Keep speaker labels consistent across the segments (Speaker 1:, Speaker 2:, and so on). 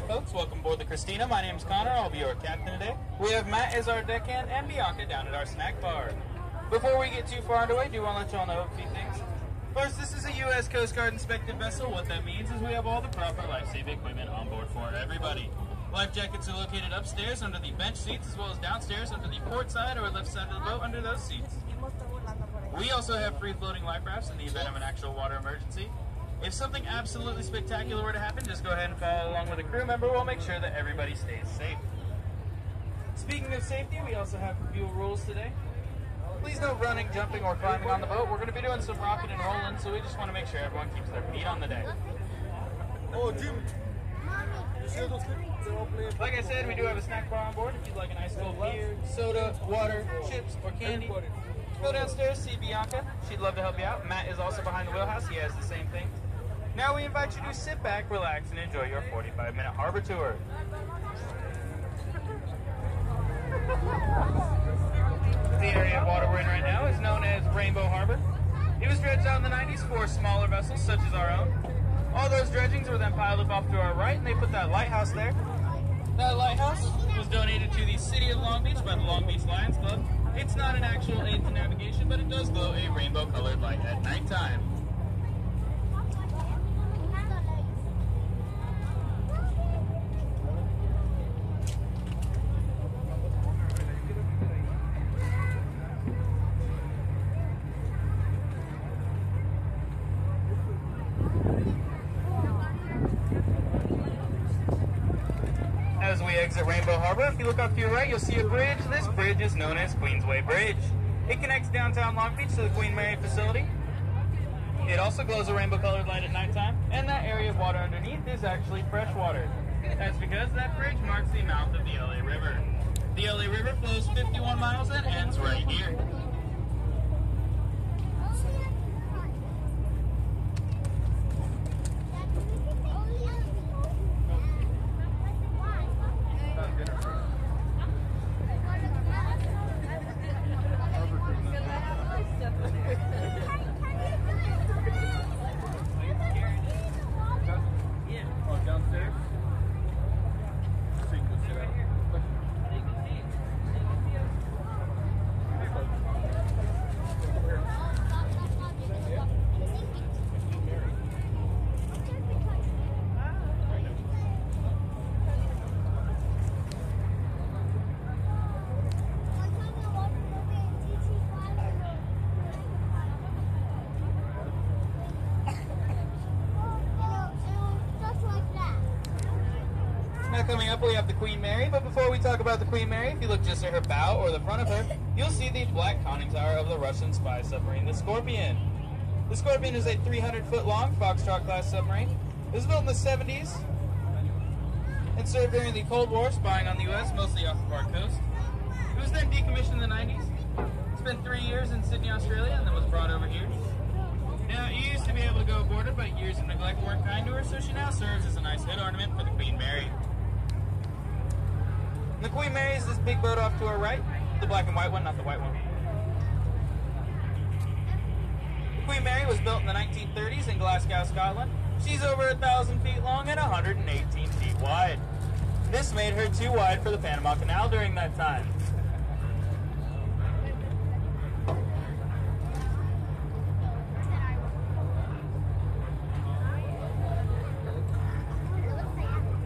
Speaker 1: folks. Welcome aboard the Christina. My name's Connor. I'll be your captain today. We have Matt as our deckhand and Bianca down at our snack bar. Before we get too far underway, I do want to let y'all know a few things. First, this is a U.S. Coast Guard inspected vessel. What that means is we have all the proper life-saving equipment on board for everybody. Life jackets are located upstairs under the bench seats, as well as downstairs under the port side or left side of the boat under those seats. We also have free-floating life rafts in the event of an actual water emergency. If something absolutely spectacular were to happen, just go ahead and follow along with a crew member. We'll make sure that everybody stays safe. Speaking of safety, we also have a few rules today. Please no running, jumping, or climbing on the boat. We're going to be doing some rocking and rolling, so we just want to make sure everyone keeps their feet on the deck.
Speaker 2: Oh, Jim.
Speaker 1: Like I said, we do have a snack bar on board. If you'd like an ice cold beer, soda, water, chips, or candy, go downstairs, see Bianca. She'd love to help you out. Matt is also behind the wheelhouse. He has the same thing. Now we invite you to sit back, relax, and enjoy your 45-minute harbor tour. The area of water we're in right now is known as Rainbow Harbor. It was dredged out in the 90s for smaller vessels such as our own. All those dredgings were then piled up off to our right, and they put that lighthouse there. That lighthouse was donated to the City of Long Beach by the Long Beach Lions Club. It's not an actual aid to navigation, but it does glow a rainbow-colored light at nighttime. As we exit Rainbow Harbor, if you look off to your right, you'll see a bridge. This bridge is known as Queensway Bridge. It connects downtown Long Beach to the Queen Mary facility. It also glows a rainbow-colored light at nighttime, and that area of water underneath is actually fresh water. That's because that bridge marks the mouth of the LA River. The LA River flows 51 miles and ends right here. Coming up, we have the Queen Mary, but before we talk about the Queen Mary, if you look just at her bow or the front of her, you'll see the black conning tower of the Russian spy submarine, the Scorpion. The Scorpion is a 300-foot-long Foxtrot-class submarine. It was built in the 70s and served during the Cold War, spying on the U.S., mostly off of our coast. It was then decommissioned in the 90s. Spent 3 years in Sydney, Australia, and then was brought over here. Now, it used to be able to go aboard her, but years of neglect weren't kind to her, so she now serves as a nice head ornament for the Queen Mary. The Queen Mary is this big boat off to our right, the black and white one, not the white one. The Queen Mary was built in the 1930s in Glasgow, Scotland. She's over 1,000 feet long and 118 feet wide. This made her too wide for the Panama Canal during that time.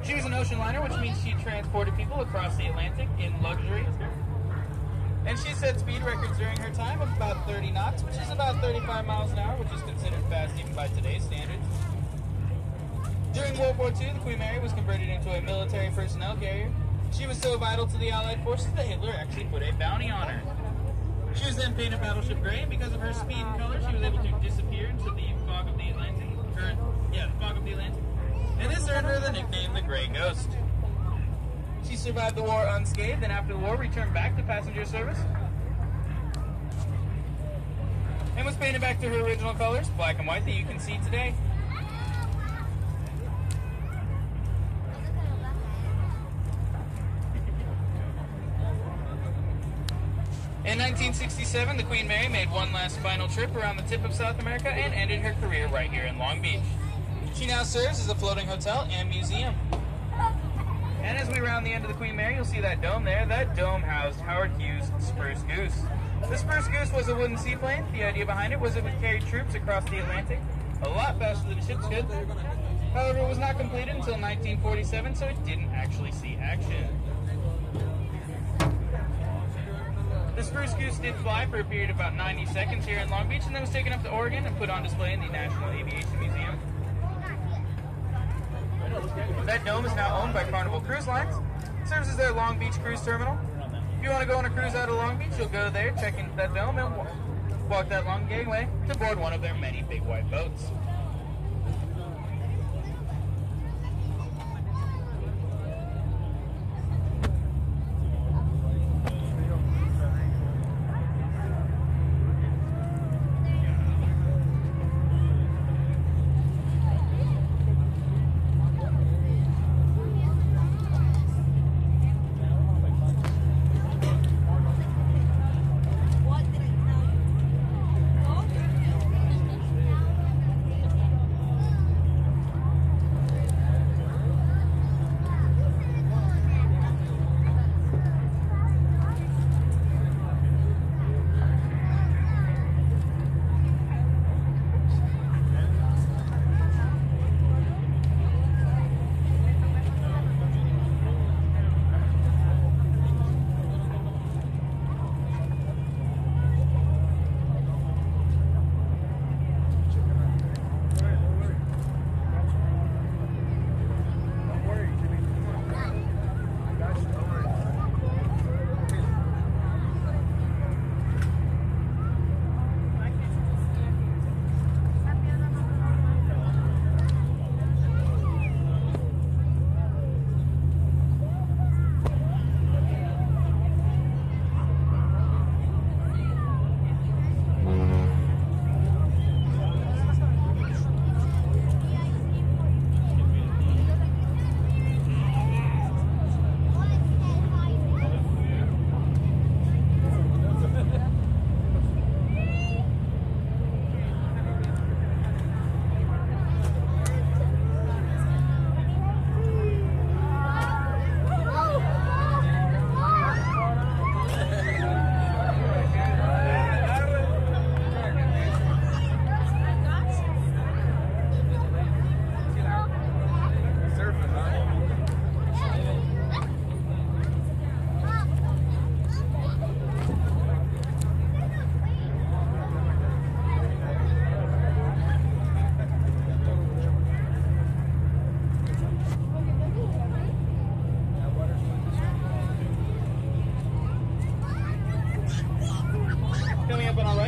Speaker 1: She was an ocean liner, which means she transported people across the Atlantic in luxury. And she set speed records during her time of about 30 knots, which is about 35 miles an hour, which is considered fast even by today's standards. During World War II, the Queen Mary was converted into a military personnel carrier. She was so vital to the Allied forces that Hitler actually put a bounty on her. She was then painted battleship gray, and because of her speed and color, she was able to disappear into the fog of the Atlantic. The fog of the Atlantic. And this earned her the nickname the Gray Ghost. She survived the war unscathed, and after the war returned back to passenger service. And was painted back to her original colors, black and white, that you can see today. In 1967, the Queen Mary made one last final trip around the tip of South America and ended her career right here in Long Beach. She now serves as a floating hotel and museum. And as we round the end of the Queen Mary, you'll see that dome there. That dome housed Howard Hughes' Spruce Goose. The Spruce Goose was a wooden seaplane. The idea behind it was it would carry troops across the Atlantic a lot faster than ships could. However, it was not completed until 1947, so it didn't actually see action. The Spruce Goose did fly for a period of about 90 seconds here in Long Beach, and then was taken up to Oregon and put on display in the National Aviation Museum. That dome is now owned by Carnival Cruise Lines. It serves as their Long Beach cruise terminal. If you want to go on a cruise out of Long Beach, you'll go there, check into that dome, and walk that long gangway to board one of their many big white boats.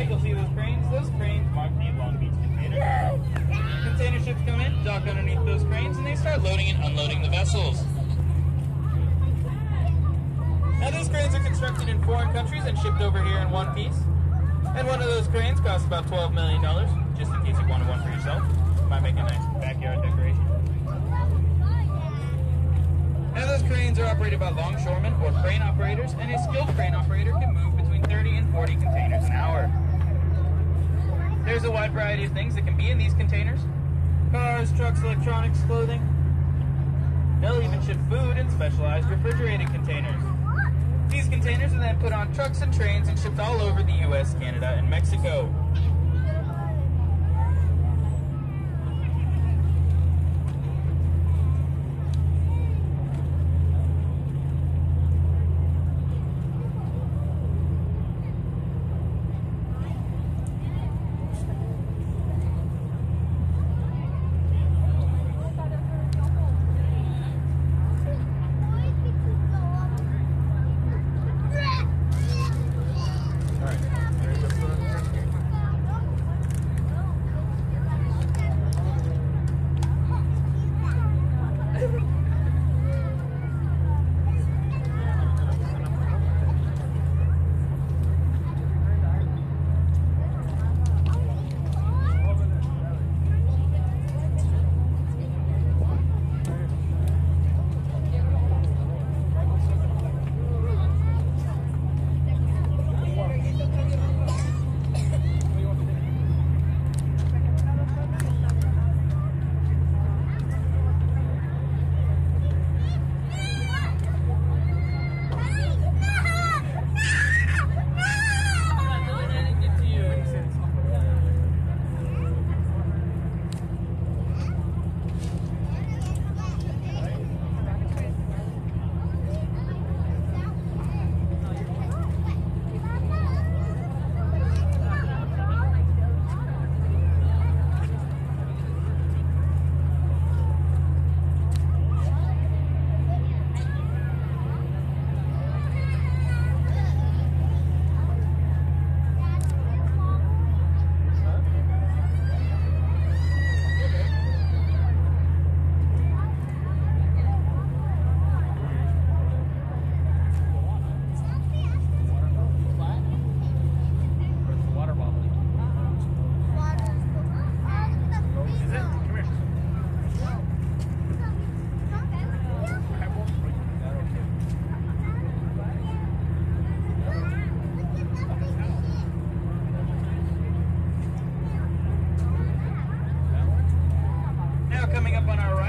Speaker 1: You'll see those cranes. Those cranes mark the Long Beach container. Container ships come in, dock underneath those cranes, and they start loading and unloading the vessels. Now these cranes are constructed in foreign countries and shipped over here in one piece. And one of those cranes costs about $12 million, just in case you wanted one for yourself. Might make a nice backyard decoration. Now those cranes are operated by longshoremen or crane operators, and a skilled crane operator can move between 30 and 40 containers an hour. There's a wide variety of things that can be in these containers. Cars, trucks, electronics, clothing. They'll even ship food in specialized refrigerated containers. These containers are then put on trucks and trains and shipped all over the U.S., Canada, and Mexico.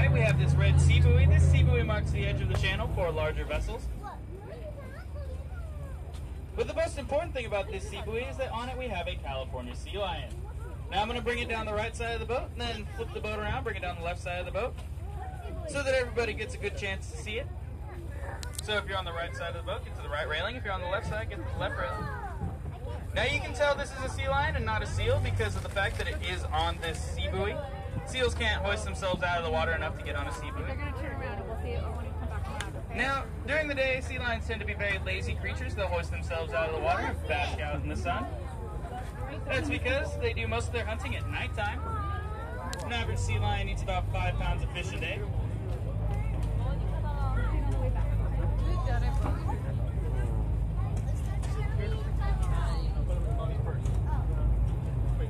Speaker 1: right, we have this red sea buoy. This sea buoy marks the edge of the channel for larger vessels. But the most important thing about this sea buoy is that on it we have a California sea lion. Now I'm going to bring it down the right side of the boat, and then flip the boat around, bring it down the left side of the boat, so that everybody gets a good chance to see it. So if you're on the right side of the boat, get to the right railing. If you're on the left side, get to the left railing. Now you can tell this is a sea lion and not a seal because of the fact that it is on this sea buoy. Seals can't hoist themselves out of the water enough to get on a sea buoy.
Speaker 3: They're going to turn around and we'll see it when we come back around. Okay?
Speaker 1: Now, during the day, sea lions tend to be very lazy creatures. They'll hoist themselves out of the water and bask out in the sun. That's because they do most of their hunting at nighttime. An average sea lion eats about 5 pounds of fish a day.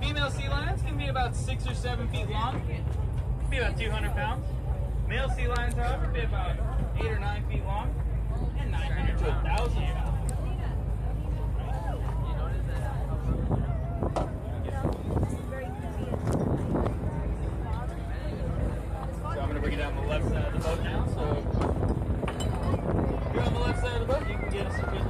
Speaker 1: Female sea lions can be about 6 or 7 feet long, be about 200 pounds. Male sea lions, however, be about 8 or 9 feet long, and 900 to 1,000 pounds. So I'm going to bring it down the left side of the boat now. So if you're on the left side of the boat, you can get us a good